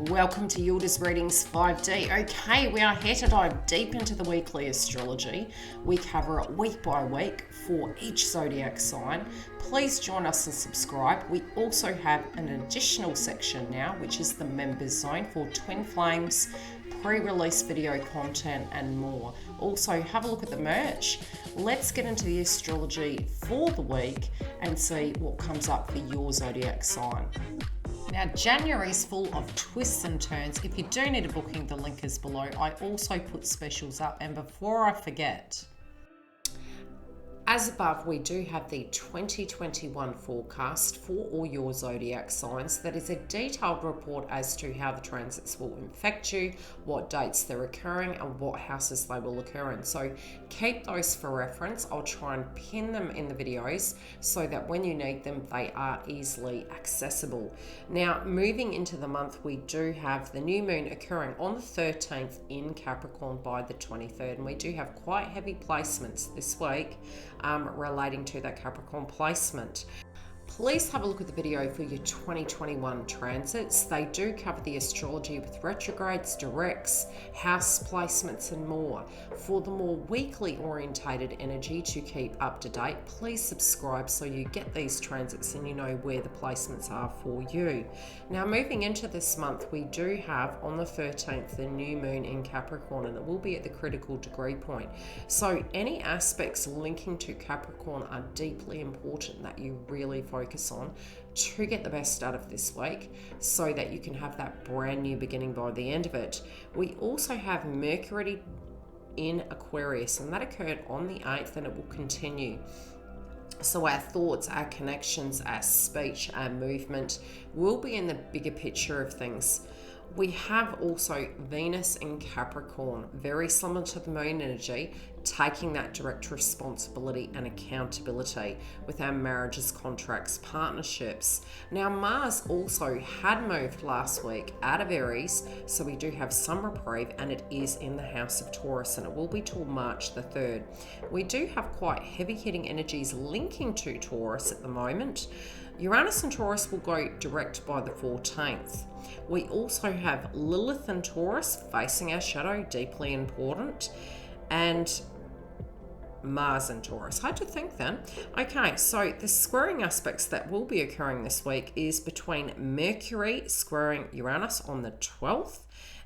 Welcome to Yildiz Readings 5D. Okay, we are here to dive deep into the weekly astrology. We cover it week by week for each zodiac sign. Please join us and subscribe. We also have an additional section now, which is the members zone for twin flames, pre-release video content and more. Also, have a look at the merch. Let's get into the astrology for the week and see what comes up for your zodiac sign. Now, January is full of twists and turns. If you do need a booking, the link is below. I also put specials up, and before I forget, as above, we do have the 2021 forecast for all your zodiac signs. That is a detailed report as to how the transits will affect you, what dates they're occurring, and what houses they will occur in. So keep those for reference. I'll try and pin them in the videos so that when you need them, they are easily accessible. Now, moving into the month, we do have the new moon occurring on the 13th in Capricorn by the 23rd, and we do have quite heavy placements this week relating to that Capricorn placement. Please have a look at the video for your 2021 transits. They do cover the astrology with retrogrades, directs, house placements and more. For the more weekly orientated energy to keep up to date, please subscribe so you get these transits and you know where the placements are for you. Now, moving into this month, we do have on the 13th the new moon in Capricorn, and it will be at the critical degree point. So any aspects linking to Capricorn are deeply important that you really focus on to get the best out of this week so that you can have that brand new beginning by the end of it. We also have Mercury in Aquarius, and that occurred on the 8th, and it will continue. So our thoughts, our connections, our speech, our movement will be in the bigger picture of things. We have also Venus in Capricorn, very similar to the moon energy, taking that direct responsibility and accountability with our marriages, contracts, partnerships. Now, Mars also had moved last week out of Aries, so we do have some reprieve, and it is in the house of Taurus, and it will be till March the 3rd. We do have quite heavy hitting energies linking to Taurus at the moment. Uranus and Taurus will go direct by the 14th. We also have Lilith and Taurus facing our shadow, deeply important, and Mars and Taurus. Hard to think then. Okay, so the squaring aspects that will be occurring this week is between Mercury squaring Uranus on the 12th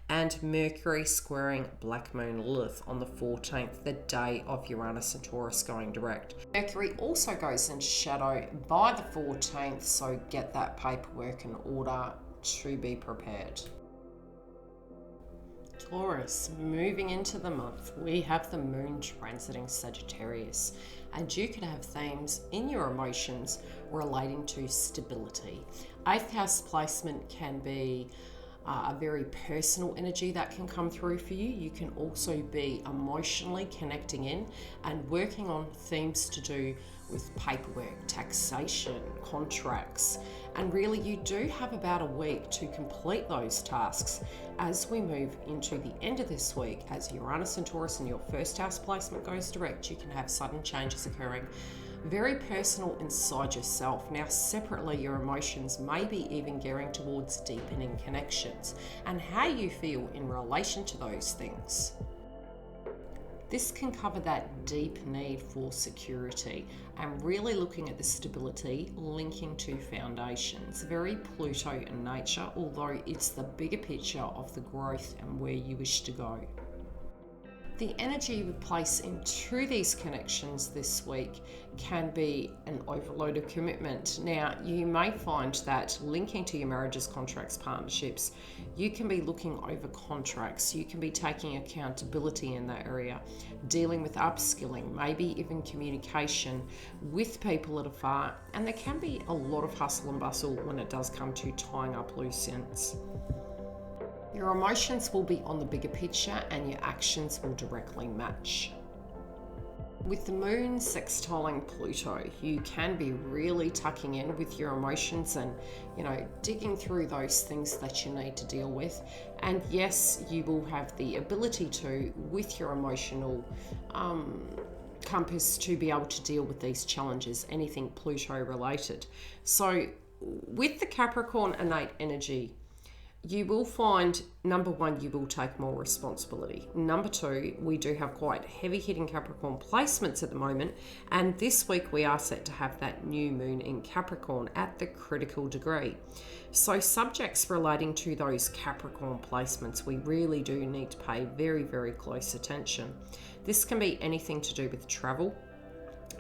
and Mercury squaring Black Moon Lilith on the 14th, the day of Uranus and Taurus going direct. Mercury also goes into shadow by the 14th, so get that paperwork in order to be prepared. Taurus, moving into the month, we have the moon transiting Sagittarius, and you could have themes in your emotions relating to stability. 8th house placement can be a very personal energy that can come through for you. You can also be emotionally connecting in and working on themes to do with paperwork, taxation, contracts, and really you do have about a week to complete those tasks as we move into the end of this week. As Uranus and Taurus in your first house placement goes direct, you can have sudden changes occurring, very personal inside yourself. Now, separately, your emotions may be even gearing towards deepening connections and how you feel in relation to those things. This can cover that deep need for security and really looking at the stability linking to foundations. Very Pluto in nature, although it's the bigger picture of the growth and where you wish to go. The energy you would place into these connections this week can be an overload of commitment. Now, you may find that linking to your marriages, contracts, partnerships, you can be looking over contracts, you can be taking accountability in that area, dealing with upskilling, maybe even communication with people that are far, and there can be a lot of hustle and bustle when it does come to tying up loose ends. Your emotions will be on the bigger picture and your actions will directly match. With the moon sextiling Pluto, you can be really tucking in with your emotions and, digging through those things that you need to deal with. And yes, you will have the ability to, with your emotional compass, to be able to deal with these challenges, anything Pluto related. So with the Capricorn innate energy, You will find, number one, you will take more responsibility. Number two, we do have quite heavy hitting Capricorn placements at the moment. And this week we are set to have that new moon in Capricorn at the critical degree. So subjects relating to those Capricorn placements, we really do need to pay very, very close attention. This can be anything to do with travel,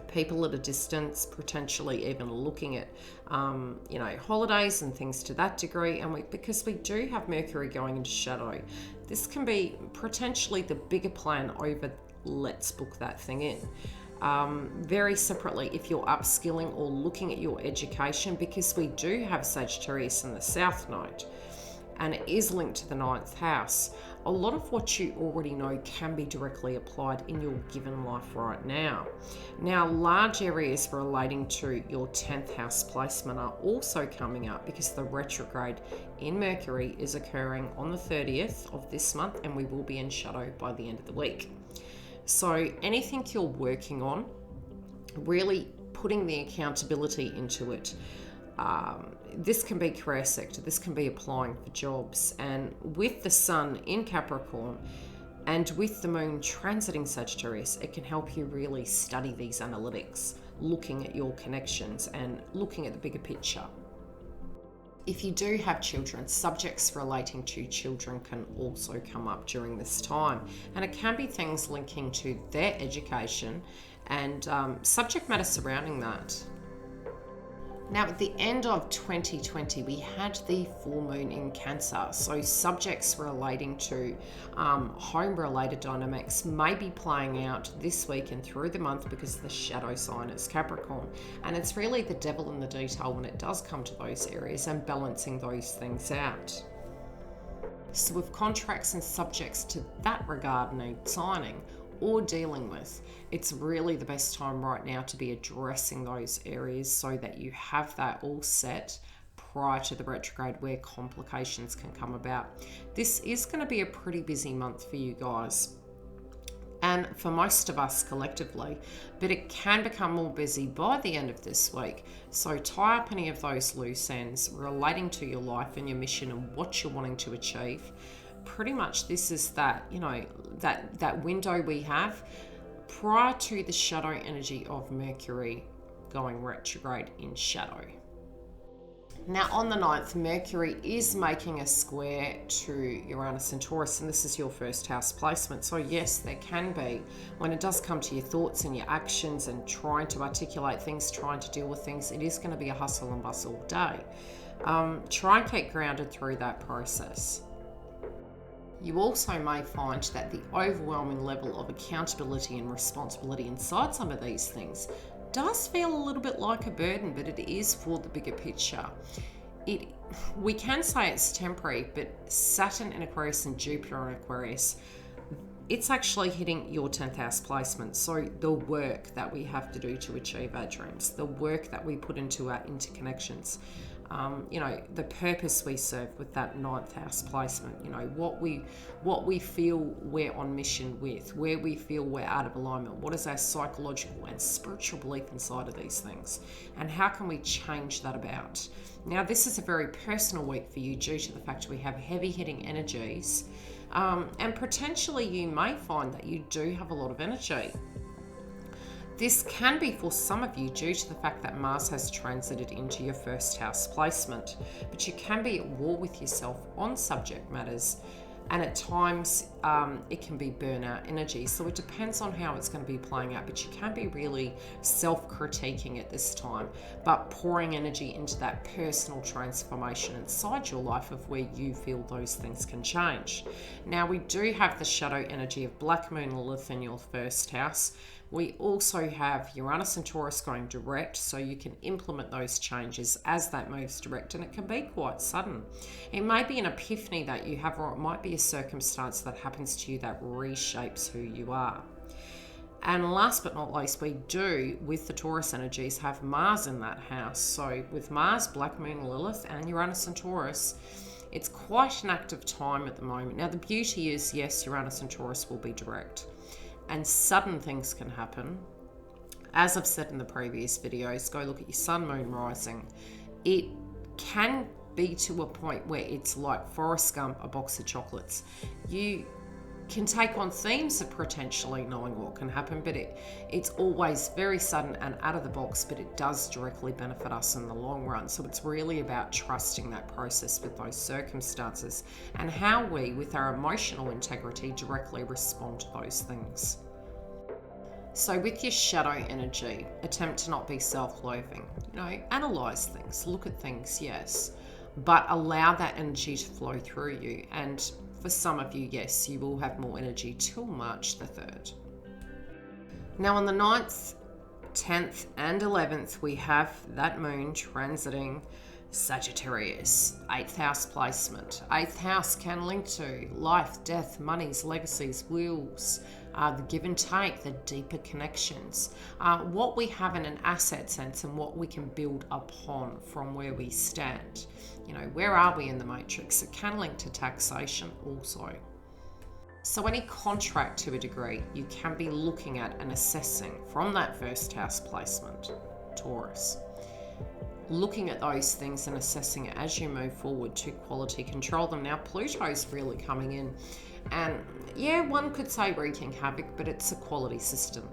people at a distance, potentially even looking at, holidays and things to that degree. And because we do have Mercury going into shadow, this can be potentially the bigger plan over let's book that thing in. Very separately, if you're upskilling or looking at your education, because we do have Sagittarius in the South Node, and it is linked to the 9th house, a lot of what you already know can be directly applied in your given life right now. Now, large areas relating to your 10th house placement are also coming up because the retrograde in Mercury is occurring on the 30th of this month, and we will be in shadow by the end of the week. So anything you're working on, really putting the accountability into it. This can be career sector, this can be applying for jobs, and with the sun in Capricorn and with the moon transiting Sagittarius, it can help you really study these analytics, looking at your connections and looking at the bigger picture. If you do have children, subjects relating to children can also come up during this time, and it can be things linking to their education and subject matter surrounding that. Now, at the end of 2020, we had the full moon in Cancer. So subjects relating to home-related dynamics may be playing out this week and through the month because the shadow sign is Capricorn. And it's really the devil in the detail when it does come to those areas and balancing those things out. So with contracts and subjects to that regard need signing or dealing with, it's really the best time right now to be addressing those areas so that you have that all set prior to the retrograde where complications can come about. This is going to be a pretty busy month for you guys, and for most of us collectively, but it can become more busy by the end of this week. So tie up any of those loose ends relating to your life and your mission and what you're wanting to achieve. Pretty much this is that, that window we have prior to the shadow energy of Mercury going retrograde in shadow. Now on the 9th, Mercury is making a square to Uranus and Taurus, and this is your first house placement. So yes, there can be, when it does come to your thoughts and your actions and trying to articulate things, trying to deal with things, it is going to be a hustle and bustle day. Try and keep grounded through that process. You also may find that the overwhelming level of accountability and responsibility inside some of these things does feel a little bit like a burden, but it is for the bigger picture. We can say it's temporary, but Saturn in Aquarius and Jupiter in Aquarius, it's actually hitting your 10th house placement. So the work that we have to do to achieve our dreams, the work that we put into our interconnections, the purpose we serve with that 9th house placement, what we feel we're on mission with, where we feel we're out of alignment, what is our psychological and spiritual belief inside of these things, and how can we change that about. Now, this is a very personal week for you due to the fact we have heavy hitting energies, and potentially you may find that you do have a lot of energy. This can be for some of you due to the fact that Mars has transited into your first house placement, but you can be at war with yourself on subject matters, and at times it can be burnout energy. So it depends on how it's going to be playing out, but you can be really self-critiquing at this time, but pouring energy into that personal transformation inside your life of where you feel those things can change. Now, we do have the shadow energy of Black Moon Lilith in your first house. We also have Uranus and Taurus going direct, so you can implement those changes as that moves direct, and it can be quite sudden. It may be an epiphany that you have, or it might be a circumstance that happens to you that reshapes who you are. And last but not least, we do, with the Taurus energies, have Mars in that house. So with Mars, Black Moon Lilith, and Uranus and Taurus, it's quite an active time at the moment. Now, the beauty is, yes, Uranus and Taurus will be direct, and sudden things can happen. As I've said in the previous videos, go look at your sun, moon, rising. It can be to a point where it's like Forrest Gump, a box of chocolates. You can take on themes of potentially knowing what can happen, but it's always very sudden and out of the box, but it does directly benefit us in the long run. So it's really about trusting that process with those circumstances and how we, with our emotional integrity, directly respond to those things. So with your shadow energy, attempt to not be self-loathing. Analyze things, look at things, yes, but allow that energy to flow through you. And for some of you, yes, you will have more energy till March the 3rd. Now on the 9th, 10th and 11th, we have that moon transiting Sagittarius, 8th house placement. 8th house can link to life, death, monies, legacies, wills, the give and take, the deeper connections, what we have in an asset sense and what we can build upon from where we stand. Where are we in the matrix? It can link to taxation also. So any contract to a degree, you can be looking at and assessing from that first house placement, Taurus. Looking at those things and assessing it as you move forward to quality control them. Now Pluto's really coming in, and yeah, one could say wreaking havoc, but it's a quality system.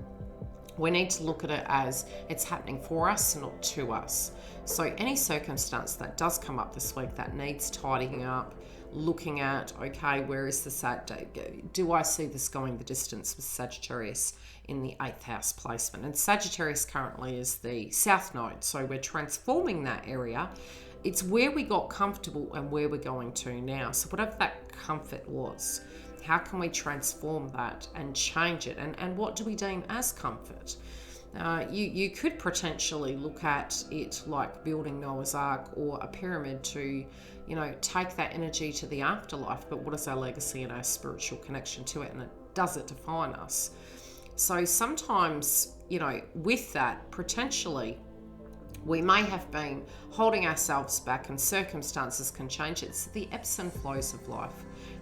We need to look at it as it's happening for us, not to us. So any circumstance that does come up this week that needs tidying up, looking at, okay, where is the do I see this going the distance with Sagittarius in the 8th house placement? And Sagittarius currently is the south node, so we're transforming that area. It's where we got comfortable and where we're going to now. So whatever that comfort was, how can we transform that and change it? And what do we deem as comfort? You could potentially look at it like building Noah's Ark or a pyramid to, take that energy to the afterlife. But what is our legacy and our spiritual connection to it? And does it define us? So sometimes, with that, potentially, we may have been holding ourselves back and circumstances can change. It's the ebbs and flows of life.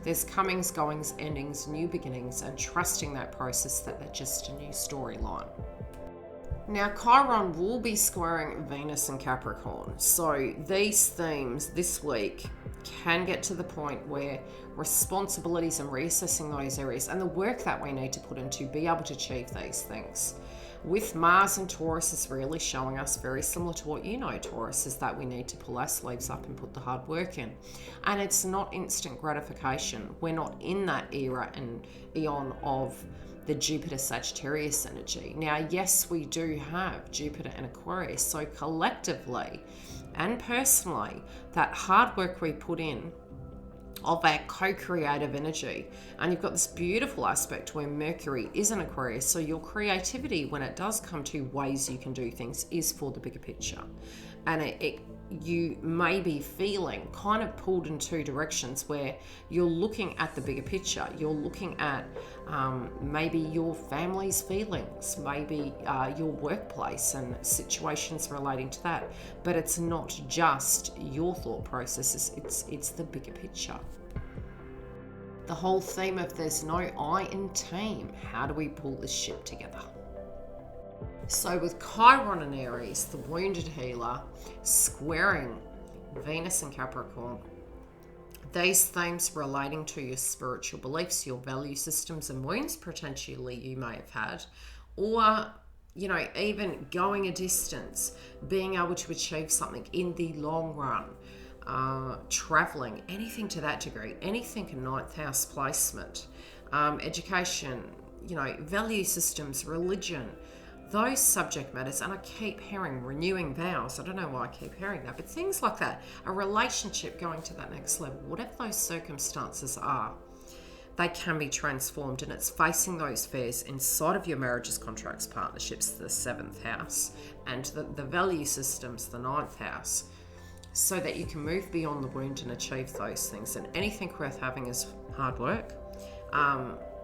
There's comings, goings, endings, new beginnings, and trusting that process that they're just a new storyline. Now, Chiron will be squaring Venus and Capricorn. So these themes this week can get to the point where responsibilities and reassessing those areas and the work that we need to put in to be able to achieve these things. With Mars and Taurus is really showing us, very similar to what Taurus, is that we need to pull our sleeves up and put the hard work in. And it's not instant gratification. We're not in that era and eon of the Jupiter Sagittarius energy. Now, yes, we do have Jupiter in Aquarius, so collectively and personally, that hard work we put in of our co-creative energy, and you've got this beautiful aspect where Mercury is in Aquarius, so your creativity, when it does come to ways you can do things, is for the bigger picture. And you may be feeling kind of pulled in two directions where you're looking at the bigger picture. You're looking at maybe your family's feelings, maybe your workplace and situations relating to that. But it's not just your thought processes, it's the bigger picture. The whole theme of there's no I in team. How do we pull this ship together? So with Chiron and Aries, the wounded healer, squaring Venus and Capricorn, these themes relating to your spiritual beliefs, your value systems and wounds potentially you may have had, or even going a distance, being able to achieve something in the long run, traveling, anything to that degree, anything in 9th house placement, education, value systems, religion, those subject matters. And I keep hearing renewing vows. I don't know why I keep hearing that, but things like that, a relationship going to that next level, whatever those circumstances are, they can be transformed. And it's facing those fears inside of your marriages, contracts, partnerships, the 7th house, and the value systems, the 9th house, so that you can move beyond the wound and achieve those things. And anything worth having is hard work.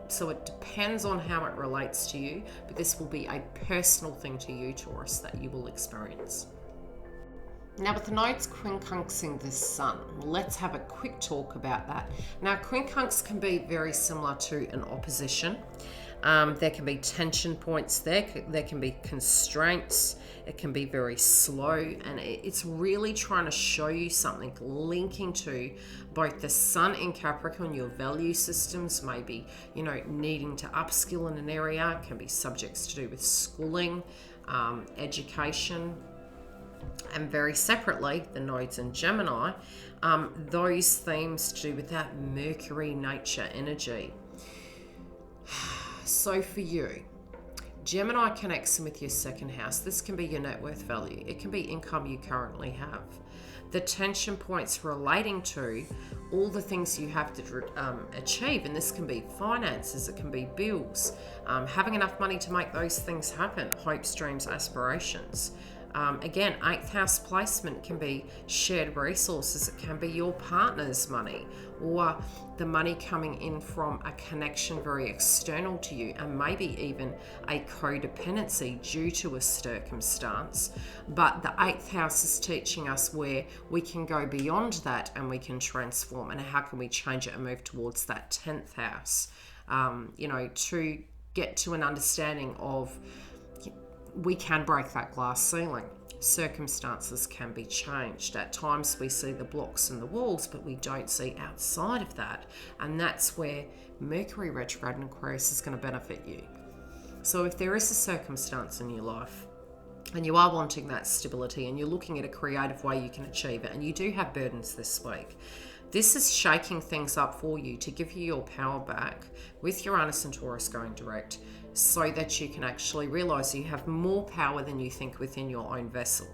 So it depends on how it relates to you, but this will be a personal thing to you, Taurus, that you will experience. Now, with the nodes quincunxing the sun, let's have a quick talk about that. Now, quincunx can be very similar to an opposition. There can be tension points there can be constraints, it can be very slow, and it's really trying to show you something linking to both the sun in Capricorn, your value systems, maybe, needing to upskill in an area, it can be subjects to do with schooling, education, and very separately, the nodes in Gemini, those themes to do with that Mercury nature energy. So for you, Gemini connects with your second house. This can be your net worth value. It can be income you currently have. The tension points relating to all the things you have to achieve, and this can be finances, it can be bills, having enough money to make those things happen, hopes, dreams, aspirations. Again, 8th house placement can be shared resources. It can be your partner's money, or the money coming in from a connection very external to you, and maybe even a codependency due to a circumstance. But the 8th house is teaching us where we can go beyond that and we can transform, and how can we change it and move towards that 10th house, to get to an understanding of we can break that glass ceiling. Circumstances can be changed. At times we see the blocks and the walls, but we don't see outside of that. And that's where Mercury retrograde in Aquarius is going to benefit you. So if there is a circumstance in your life and you are wanting that stability and you're looking at a creative way you can achieve it, and you do have burdens this week, this is shaking things up for you to give you your power back with Uranus and Taurus going direct, so that you can actually realize you have more power than you think within your own vessel.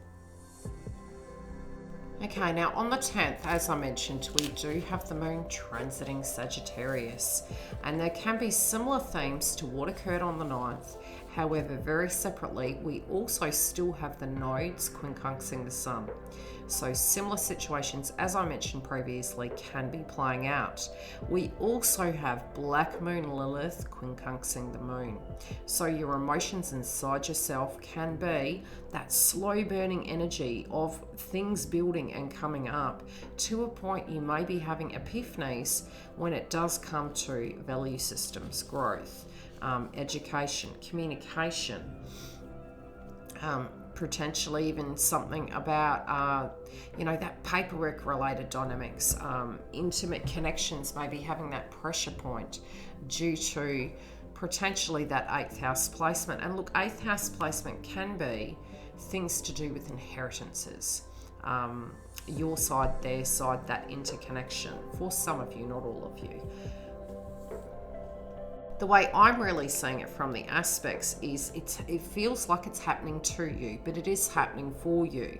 Okay, now on the 10th, as I mentioned, we do have the moon transiting Sagittarius, and there can be similar themes to what occurred on the 9th. However, very separately, we also still have the nodes quincunxing the sun. So similar situations, as I mentioned previously, can be playing out. We also have Black Moon Lilith quincunxing the moon. So your emotions inside yourself can be that slow burning energy of things building and coming up to a point you may be having epiphanies when it does come to value systems, growth, education, communication, potentially even something about, that paperwork related dynamics, intimate connections, maybe having that pressure point due to potentially that 8th house placement. And look, 8th house placement can be things to do with inheritances. Your side, their side, that interconnection for some of you, not all of you. The way I'm really seeing it from the aspects is it feels like it's happening to you, but it is happening for you.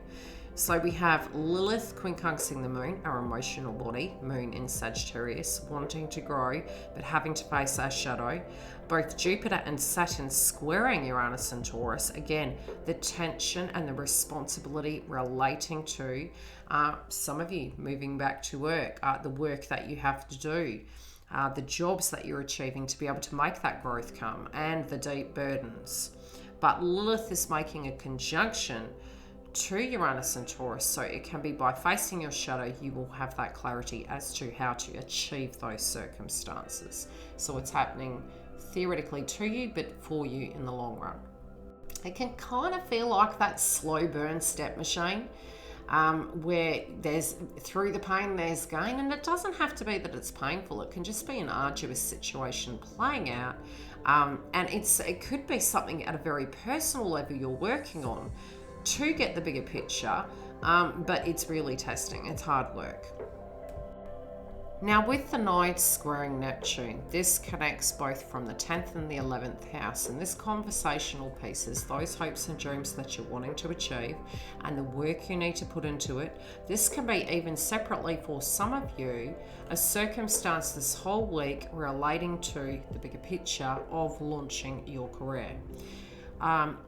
So we have Lilith quincunxing the moon, our emotional body, moon in Sagittarius, wanting to grow, but having to face our shadow. Both Jupiter and Saturn squaring Uranus and Taurus. Again, the tension and the responsibility relating to some of you moving back to work, the work that you have to do. The jobs that you're achieving to be able to make that growth come, and the deep burdens. But Lilith is making a conjunction to Uranus and Taurus, so it can be by facing your shadow, you will have that clarity as to how to achieve those circumstances. So it's happening theoretically to you, but for you in the long run. It can kind of feel like that slow burn step machine. Where there's, through the pain there's gain, and it doesn't have to be that it's painful. It can just be an arduous situation playing out, and it could be something at a very personal level you're working on to get the bigger picture, but it's really testing. It's hard work. Now with the nodes squaring Neptune, this connects both from the 10th and the 11th house, and this conversational piece is those hopes and dreams that you're wanting to achieve and the work you need to put into it. This can be even separately for some of you, a circumstance this whole week relating to the bigger picture of launching your career.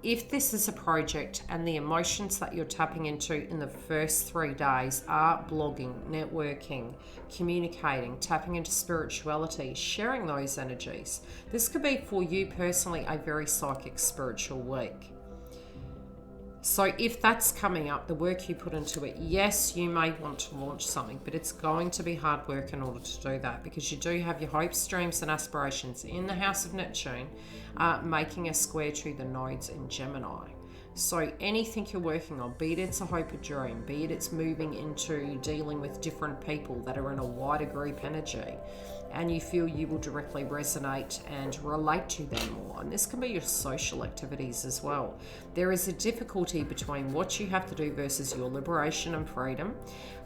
If this is a project and the emotions that you're tapping into in the first 3 days are blogging, networking, communicating, tapping into spirituality, sharing those energies, this could be for you personally a very psychic spiritual week. So if that's coming up, the work you put into it, yes, you may want to launch something, but it's going to be hard work in order to do that, because you do have your hopes, dreams, and aspirations in the house of Neptune, making a square to the nodes in Gemini. So anything you're working on, be it it's a hope, a dream, be it it's moving into dealing with different people that are in a wider group energy, and you feel you will directly resonate and relate to them more. And this can be your social activities as well. There is a difficulty between what you have to do versus your liberation and freedom.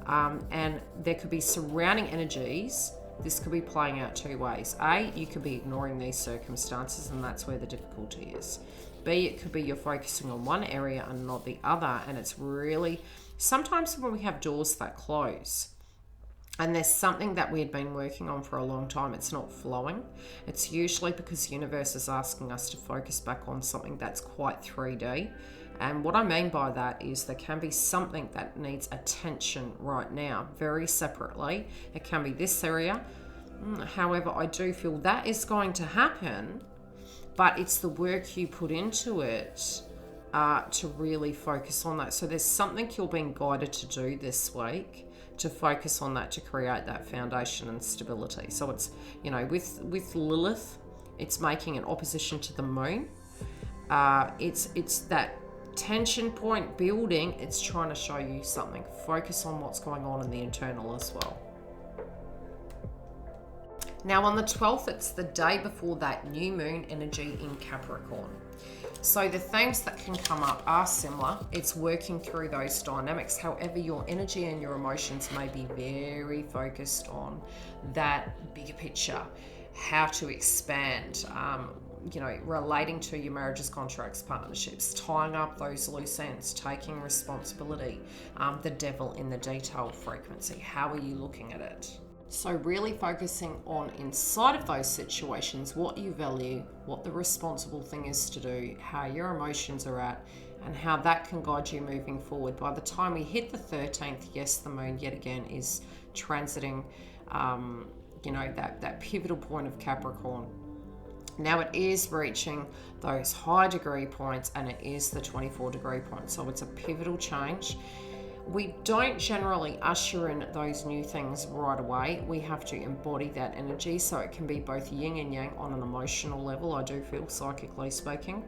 And there could be surrounding energies. This could be playing out two ways. A, you could be ignoring these circumstances, and that's where the difficulty is. B, it could be you're focusing on one area and not the other. And it's really, sometimes when we have doors that close, and there's something that we had been working on for a long time, it's not flowing. It's usually because the universe is asking us to focus back on something that's quite 3D. And what I mean by that is there can be something that needs attention right now, very separately. It can be this area. However, I do feel that is going to happen, but it's the work you put into it to really focus on that. So there's something you're being guided to do this week, to focus on that, to create that foundation and stability. So it's, you know, with Lilith, it's making an opposition to the moon. It's that tension point building. It's trying to show you something. Focus on what's going on in the internal as well. Now on the 12th, it's the day before that new moon energy in Capricorn. So the themes that can come up are similar. It's working through those dynamics. However, your energy and your emotions may be very focused on that bigger picture, how to expand, relating to your marriages, contracts, partnerships, tying up those loose ends, taking responsibility, the devil in the detail frequency. How are you looking at it? So really focusing on inside of those situations, what you value, what the responsible thing is to do, how your emotions are at, and how that can guide you moving forward. By the time we hit the 13th, yes, the moon yet again is transiting, that pivotal point of Capricorn. Now it is reaching those high degree points, and it is the 24 degree point. So it's a pivotal change. We don't generally usher in those new things right away. We have to embody that energy, so it can be both yin and yang on an emotional level, I do feel, psychically speaking.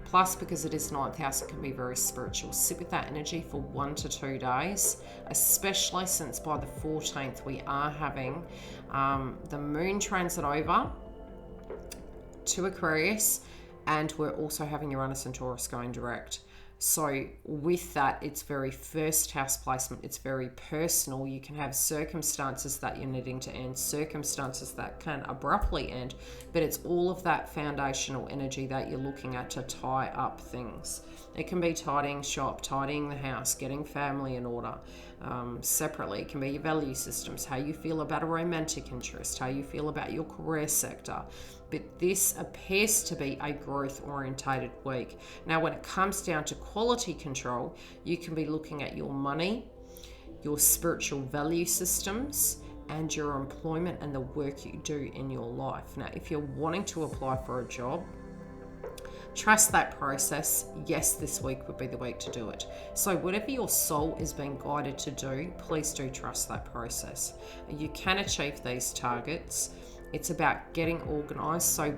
Plus, because it is 9th house, it can be very spiritual. Sit with that energy for 1 to 2 days, especially since by the 14th we are having the moon transit over to Aquarius, and we're also having Uranus and Taurus going direct. So with that, it's very first house placement. It's very personal. You can have circumstances that you're needing to end, circumstances that can abruptly end, but it's all of that foundational energy that you're looking at to tie up things. It can be tidying shop, tidying the house, getting family in order. Separately, it can be your value systems, how you feel about a romantic interest, how you feel about your career sector. But this appears to be a growth-orientated week. Now, when it comes down to quality control, you can be looking at your money, your spiritual value systems, and your employment and the work you do in your life. Now, if you're wanting to apply for a job, trust that process. Yes, this week would be the week to do it. So whatever your soul is being guided to do, please do trust that process. You can achieve these targets. It's about getting organized. So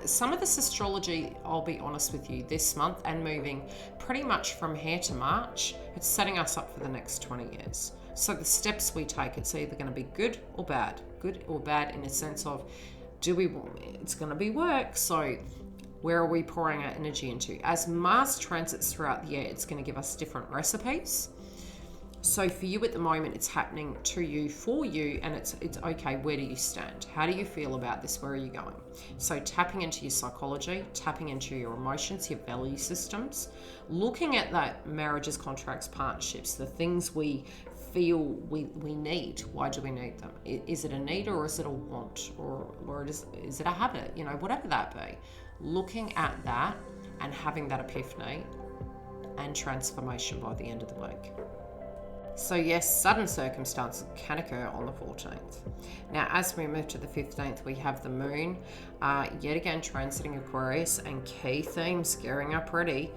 some of this astrology, I'll be honest with you, this month and moving pretty much from here to March, it's setting us up for the next 20 years. So the steps we take, it's either going to be good or bad in a sense of, it's going to be work. So where are we pouring our energy into? As Mars transits throughout the year, it's going to give us different recipes. So for you at the moment, it's happening to you, for you, and it's okay, where do you stand? How do you feel about this? Where are you going? So tapping into your psychology, tapping into your emotions, your value systems, looking at that marriages, contracts, partnerships, the things we feel we need. Why do we need them? Is it a need or is it a want? Or is it a habit? Whatever that be. Looking at that and having that epiphany and transformation by the end of the week. So yes, sudden circumstances can occur on the 14th. Now, as we move to the 15th, we have the moon yet again transiting Aquarius, and key themes gearing up ready.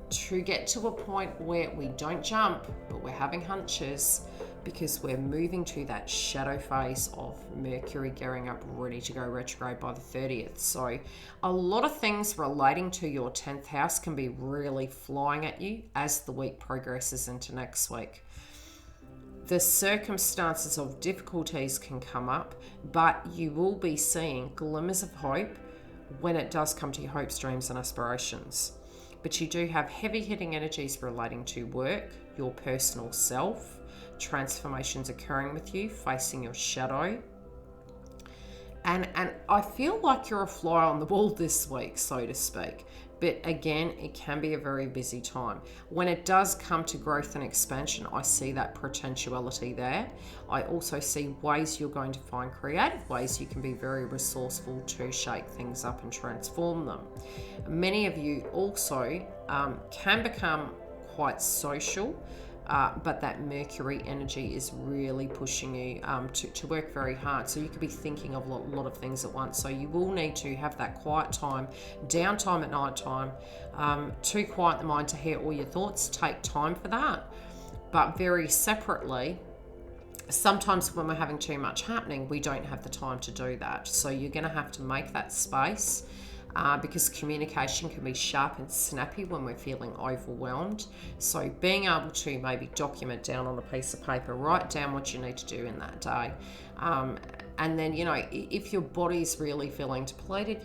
to get to a point where we don't jump, but we're having hunches, because we're moving to that shadow phase of Mercury gearing up, ready to go retrograde by the 30th. So a lot of things relating to your 10th house can be really flying at you as the week progresses into next week. The circumstances of difficulties can come up, but you will be seeing glimmers of hope when it does come to your hopes, dreams, and aspirations. But you do have heavy hitting energies relating to work, your personal self, transformations occurring with you, facing your shadow. And I feel like you're a fly on the wall this week, so to speak. But again, it can be a very busy time. When it does come to growth and expansion, I see that potentiality there. I also see ways you're going to find creative ways you can be very resourceful to shake things up and transform them. Many of you also can become quite social. But that Mercury energy is really pushing you to work very hard. So you could be thinking of a lot of things at once. So you will need to have that quiet time, downtime at night time, to quiet the mind to hear all your thoughts. Take time for that. But very separately, sometimes when we're having too much happening, we don't have the time to do that. So you're going to have to make that space. Because communication can be sharp and snappy when we're feeling overwhelmed. So being able to maybe document down on a piece of paper, write down what you need to do in that day. And then, if your body's really feeling depleted,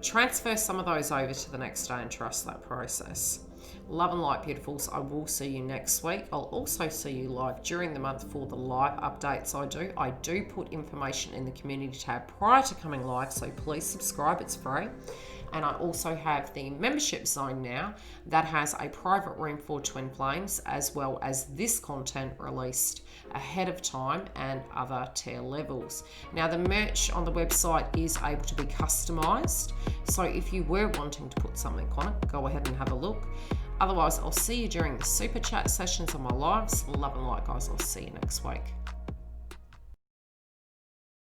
transfer some of those over to the next day and trust that process. Love and light, beautifuls. I will see you next week. I'll also see you live during the month for the live updates I do. I do put information in the community tab prior to coming live, so please subscribe. It's free. And I also have the membership zone now that has a private room for twin flames, as well as this content released ahead of time and other tier levels. Now, the merch on the website is able to be customized. So if you were wanting to put something on it, go ahead and have a look. Otherwise, I'll see you during the super chat sessions on my lives. Love and light, guys. I'll see you next week.